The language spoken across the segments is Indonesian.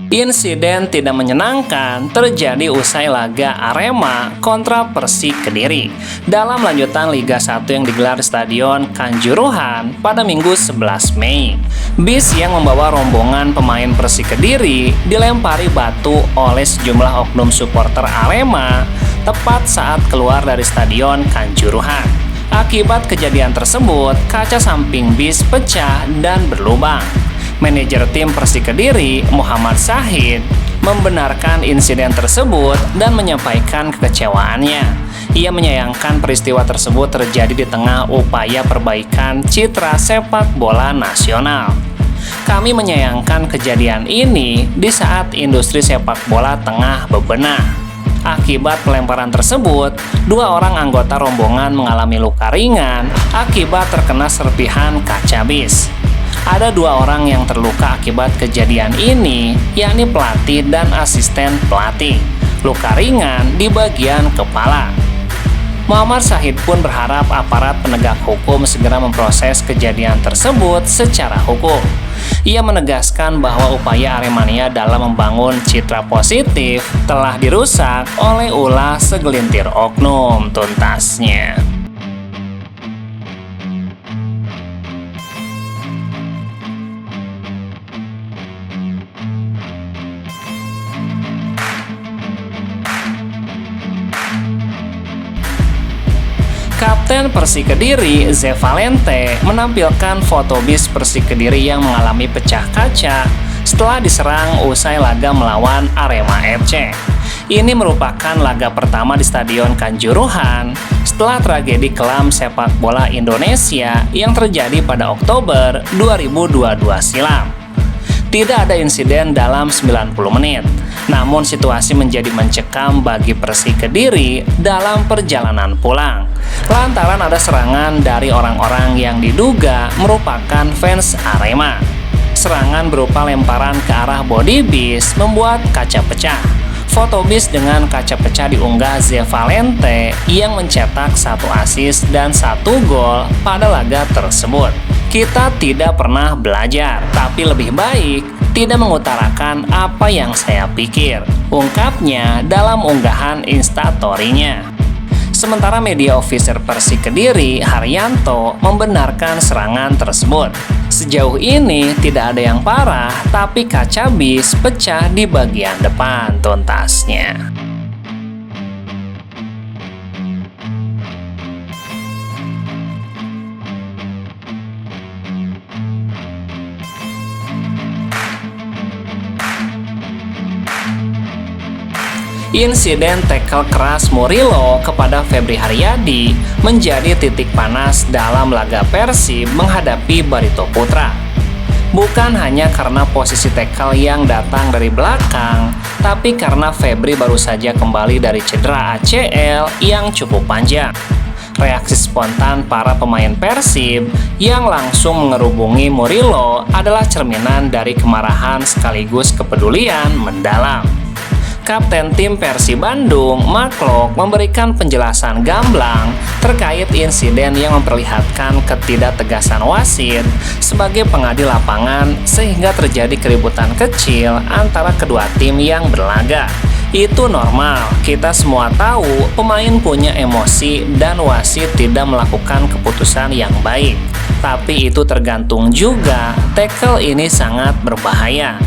Insiden tidak menyenangkan terjadi usai laga Arema kontra Persik Kediri dalam lanjutan Liga 1 yang digelar di Stadion Kanjuruhan pada Minggu 11 Mei. Bis yang membawa rombongan pemain Persik Kediri dilempari batu oleh sejumlah oknum supporter Arema tepat saat keluar dari Stadion Kanjuruhan. Akibat kejadian tersebut, kaca samping bis pecah dan berlubang. Manajer tim Persik Kediri, Muhammad Syahid, membenarkan insiden tersebut dan menyampaikan kekecewaannya. Ia menyayangkan peristiwa tersebut terjadi di tengah upaya perbaikan citra sepak bola nasional. Kami menyayangkan kejadian ini di saat industri sepak bola tengah bebenah. Akibat pelemparan tersebut, 2 orang anggota rombongan mengalami luka ringan akibat terkena serpihan kaca bis. Ada 2 orang yang terluka akibat kejadian ini, yakni pelatih dan asisten pelatih. Luka ringan di bagian kepala. Muhammad Syahid pun berharap aparat penegak hukum segera memproses kejadian tersebut secara hukum. Ia menegaskan bahwa upaya Aremania dalam membangun citra positif telah dirusak oleh ulah segelintir oknum, tuntasnya. Kapten Persik Kediri, Ze Valente, menampilkan foto bis Persik Kediri yang mengalami pecah kaca setelah diserang usai laga melawan Arema FC. Ini merupakan laga pertama di Stadion Kanjuruhan setelah tragedi kelam sepak bola Indonesia yang terjadi pada Oktober 2022 silam. Tidak ada insiden dalam 90 menit, namun situasi menjadi mencekam bagi Persik Kediri dalam perjalanan pulang, lantaran ada serangan dari orang-orang yang diduga merupakan fans Arema. Serangan berupa lemparan ke arah bodi bis membuat kaca pecah. Foto bis dengan kaca pecah diunggah Ze Valente yang mencetak 1 assist dan 1 gol pada laga tersebut. Kita tidak pernah belajar, tapi lebih baik tidak mengutarakan apa yang saya pikir, ungkapnya dalam unggahan instastory-nya. Sementara media officer Persik Kediri, Haryanto, membenarkan serangan tersebut. Sejauh ini tidak ada yang parah, tapi kaca bis pecah di bagian depan, tuntasnya. Insiden tackle keras Murilo kepada Febri Haryadi menjadi titik panas dalam laga Persib menghadapi Barito Putra. Bukan hanya karena posisi tackle yang datang dari belakang, tapi karena Febri baru saja kembali dari cedera ACL yang cukup panjang. Reaksi spontan para pemain Persib yang langsung mengerubungi Murilo adalah cerminan dari kemarahan sekaligus kepedulian mendalam. Kapten tim Persib Bandung, Mark Klok, memberikan penjelasan gamblang terkait insiden yang memperlihatkan ketidaktegasan wasit sebagai pengadil lapangan sehingga terjadi keributan kecil antara kedua tim yang berlaga. Itu normal, kita semua tahu pemain punya emosi dan wasit tidak melakukan keputusan yang baik. Tapi itu tergantung juga, tackle ini sangat berbahaya.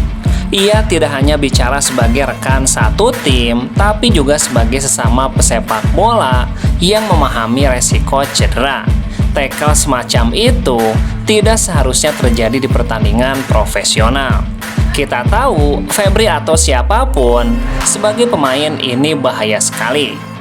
Ia tidak hanya bicara sebagai rekan satu tim, tapi juga sebagai sesama pesepak bola yang memahami resiko cedera. Tackle semacam itu tidak seharusnya terjadi di pertandingan profesional. Kita tahu, Febri atau siapapun, sebagai pemain ini bahaya sekali.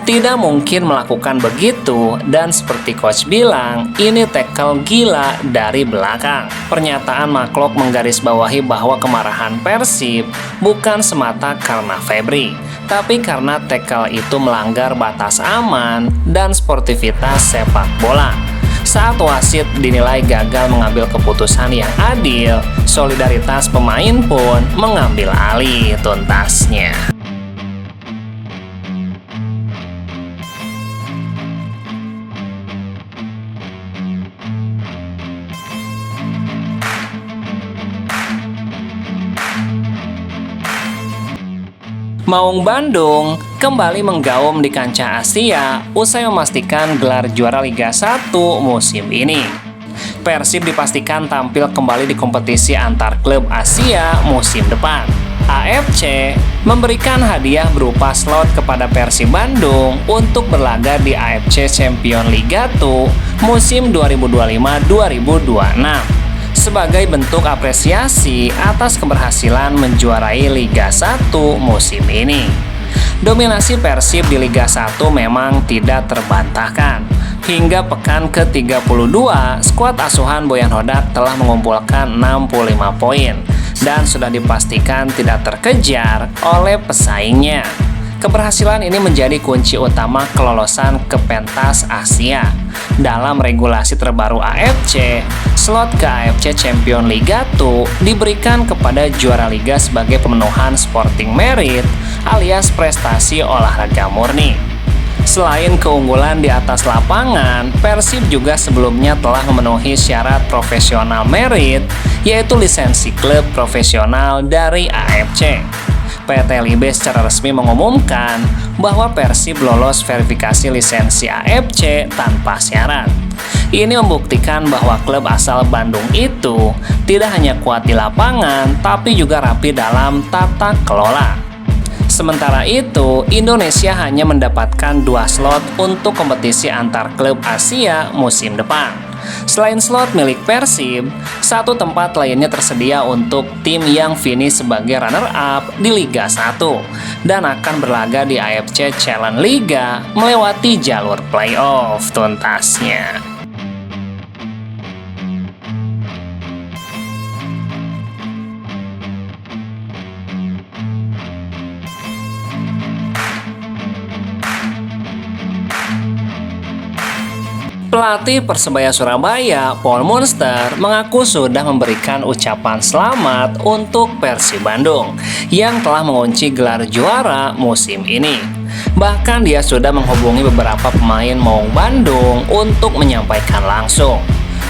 Tidak mungkin melakukan begitu, dan seperti coach bilang, ini tackle gila dari belakang. Pernyataan Maklok menggarisbawahi bahwa kemarahan Persib bukan semata karena Febri, tapi karena tackle itu melanggar batas aman dan sportivitas sepak bola. Saat wasit dinilai gagal mengambil keputusan yang adil, solidaritas pemain pun mengambil alih, tuntasnya. Maung Bandung kembali menggaum di kancah Asia usai memastikan gelar juara Liga 1 musim ini. Persib dipastikan tampil kembali di kompetisi antar klub Asia musim depan. AFC memberikan hadiah berupa slot kepada Persib Bandung untuk berlaga di AFC Champions League 2 musim 2025-2026 sebagai bentuk apresiasi atas keberhasilan menjuarai Liga 1 musim ini. Dominasi Persib di Liga 1 memang tidak terbantahkan. Hingga pekan ke-32, skuad asuhan Boyan Hodak telah mengumpulkan 65 poin dan sudah dipastikan tidak terkejar oleh pesaingnya. Keberhasilan ini menjadi kunci utama kelolosan ke pentas Asia. Dalam regulasi terbaru AFC, slot ke AFC Champions League 2 diberikan kepada juara liga sebagai pemenuhan sporting merit alias prestasi olahraga murni. Selain keunggulan di atas lapangan, Persib juga sebelumnya telah memenuhi syarat profesional merit, yaitu lisensi klub profesional dari AFC. PT LIB secara resmi mengumumkan bahwa Persib lolos verifikasi lisensi AFC tanpa syarat. Ini membuktikan bahwa klub asal Bandung itu tidak hanya kuat di lapangan, tapi juga rapi dalam tata kelola. Sementara itu, Indonesia hanya mendapatkan 2 slot untuk kompetisi antar klub Asia musim depan. Selain slot milik Persib, 1 tempat lainnya tersedia untuk tim yang finish sebagai runner-up di Liga 1 dan akan berlaga di AFC Challenge Liga melewati jalur playoff tuntasnya. Pelatih Persebaya Surabaya, Paul Monster, mengaku sudah memberikan ucapan selamat untuk Persib Bandung yang telah mengunci gelar juara musim ini. Bahkan dia sudah menghubungi beberapa pemain Maung Bandung untuk menyampaikan langsung.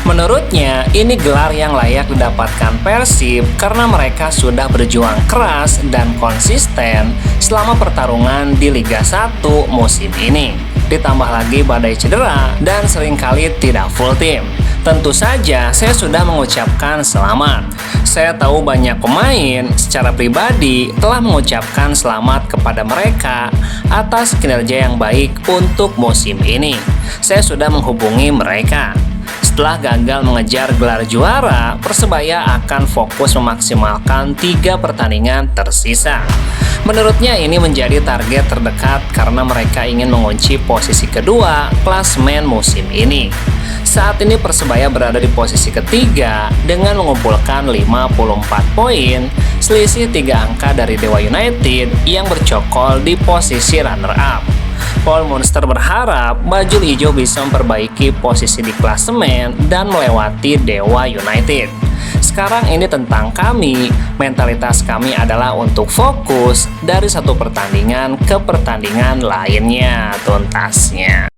Menurutnya, ini gelar yang layak didapatkan Persib karena mereka sudah berjuang keras dan konsisten selama pertarungan di Liga 1 musim ini. Ditambah lagi badai cedera dan seringkali tidak full tim. Tentu saja saya sudah mengucapkan selamat. Saya tahu banyak pemain secara pribadi telah mengucapkan selamat kepada mereka atas kinerja yang baik untuk musim ini. Saya sudah menghubungi mereka. Setelah gagal mengejar gelar juara, Persebaya akan fokus memaksimalkan 3 pertandingan tersisa. Menurutnya ini menjadi target terdekat karena mereka ingin mengunci posisi kedua klasemen musim ini. Saat ini Persebaya berada di posisi ketiga dengan mengumpulkan 54 poin, selisih 3 angka dari Dewa United yang bercokol di posisi runner-up. Paul Monster berharap Bajul Ijo bisa memperbaiki posisi di klasemen dan melewati Dewa United. Sekarang ini tentang kami, mentalitas kami adalah untuk fokus dari satu pertandingan ke pertandingan lainnya tuntasnya.